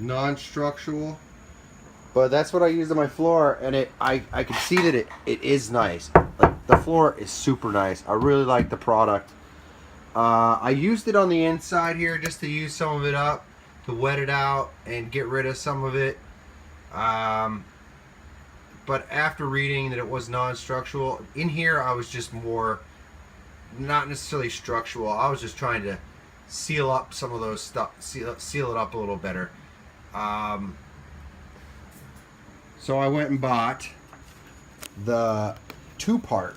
non-structural. But that's what I used on my floor, and I can see that it is nice. Like, the floor is super nice. I really like the product. I used it on the inside here just to use some of it up, to wet it out and get rid of some of it. But after reading that it was non-structural, in here I was just more, not necessarily structural. I was just trying to seal up some of those stuff, seal it up a little better. So I went and bought the 2-part,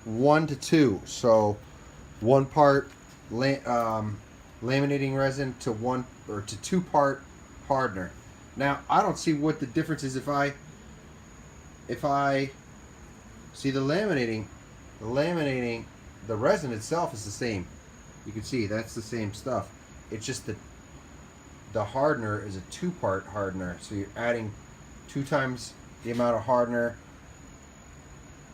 1 to 2. So 1 part laminating resin to 1 or to 2-part hardener. Now I don't see what the difference is if I see the laminating, the resin itself is the same. You can see that's the same stuff. It's just that the hardener is a 2-part hardener, so you're adding 2 times the amount of hardener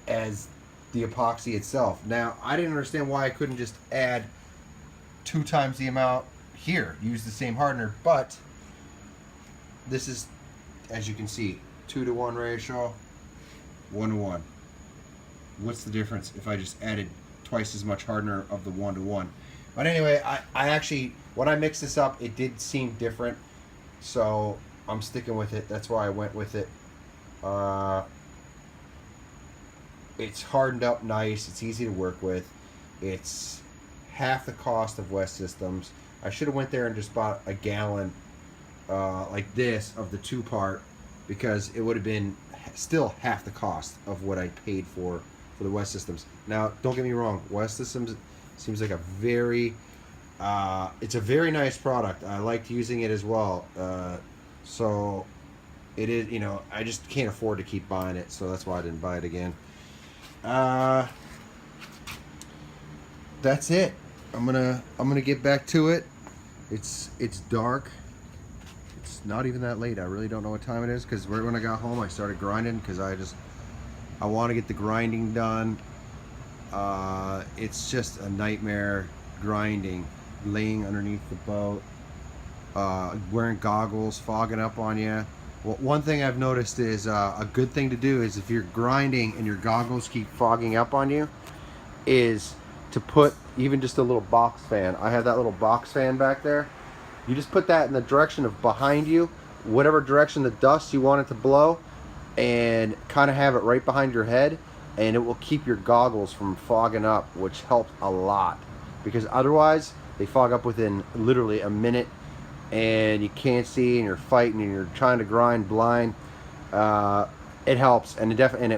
as the epoxy itself. Now, I didn't understand why I couldn't just add 2 times the amount here, use the same hardener, but this is, as you can see, 2 to 1 ratio, 1 to 1. What's the difference if I just added twice as much hardener of the 1 to 1? But anyway, I actually, when I mixed this up, it did seem different, so I'm sticking with it. That's why I went with it. It's hardened up nice. It's easy to work with. It's half the cost of West Systems. I should have went there and just bought a gallon like this of the 2-part, because it would have been still half the cost of what I paid for the West Systems. Now, don't get me wrong. West Systems seems like a very it's a very nice product. I liked using it as well. So it is, you know, I just can't afford to keep buying it, so that's why I didn't buy it again. That's it. I'm gonna get back to it. It's dark. It's not even that late. I really don't know what time it is, because right when I got home I started grinding, because I want to get the grinding done. It's just a nightmare grinding, laying underneath the boat, wearing goggles, fogging up on you. Well, one thing I've noticed is a good thing to do is, if you're grinding and your goggles keep fogging up on you, is to put even just a little box fan. I have that little box fan back there. You just put that in the direction of behind you, whatever direction the dust you want it to blow, and kind of have it right behind your head, and it will keep your goggles from fogging up, which helps a lot, because otherwise they fog up within literally a minute and you can't see, and you're fighting and you're trying to grind blind. It helps, and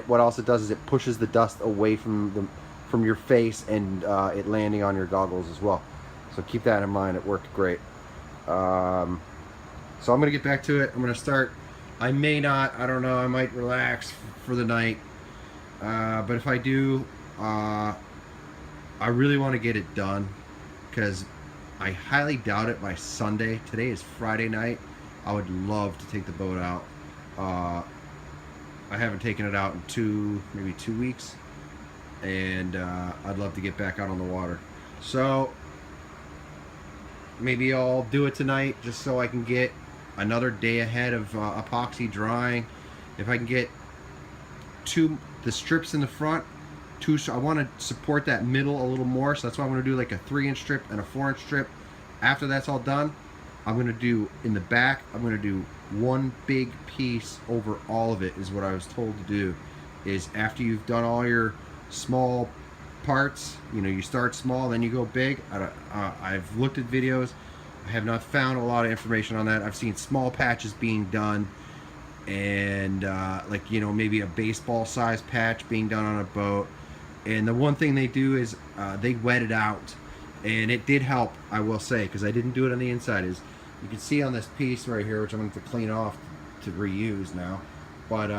what else it does is it pushes the dust away from your face, and it landing on your goggles as well. So keep that in mind. It worked great. So I'm gonna get back to it. I'm gonna start. I may not, I don't know, I might relax for the night, but if I do, I really want to get it done, because I highly doubt it by Sunday. Today is Friday night. I would love to take the boat out. I haven't taken it out in maybe 2 weeks, and I'd love to get back out on the water. So maybe I'll do it tonight, just so I can get another day ahead of epoxy drying. If I can get the strips in the front, I want to support that middle a little more, so that's why I'm going to do like a 3-inch strip and a 4-inch strip. After that's all done, I'm going to do in the back, I'm going to do one big piece over all of it, is what I was told to do. Is after you've done all your small parts, you know, you start small, then you go big. I've looked at videos. I have not found a lot of information on that. I've seen small patches being done, and like, you know, maybe a baseball size patch being done on a boat. And the one thing they do is they wet it out, and it did help, I will say, because I didn't do it on the inside. Is you can see on this piece right here, which I'm going to have to clean off to reuse now, but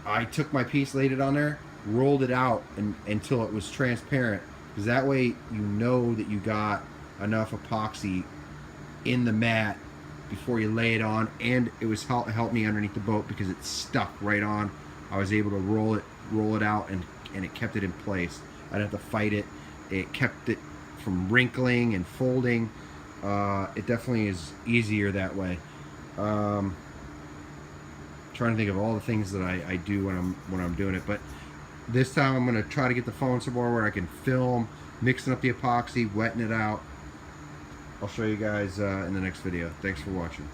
I took my piece, laid it on there, rolled it out until it was transparent, because that way you know that you got enough epoxy in the mat before you lay it on. And it was helped me underneath the boat, because it stuck right on. I was able to roll it out, and it kept it in place. I didn't have to fight it. It kept it from wrinkling and folding. It definitely is easier that way. Trying to think of all the things that I do when I'm doing it, but this time I'm going to try to get the phone somewhere where I can film mixing up the epoxy, wetting it out. I'll show you guys in the next video. Thanks for watching.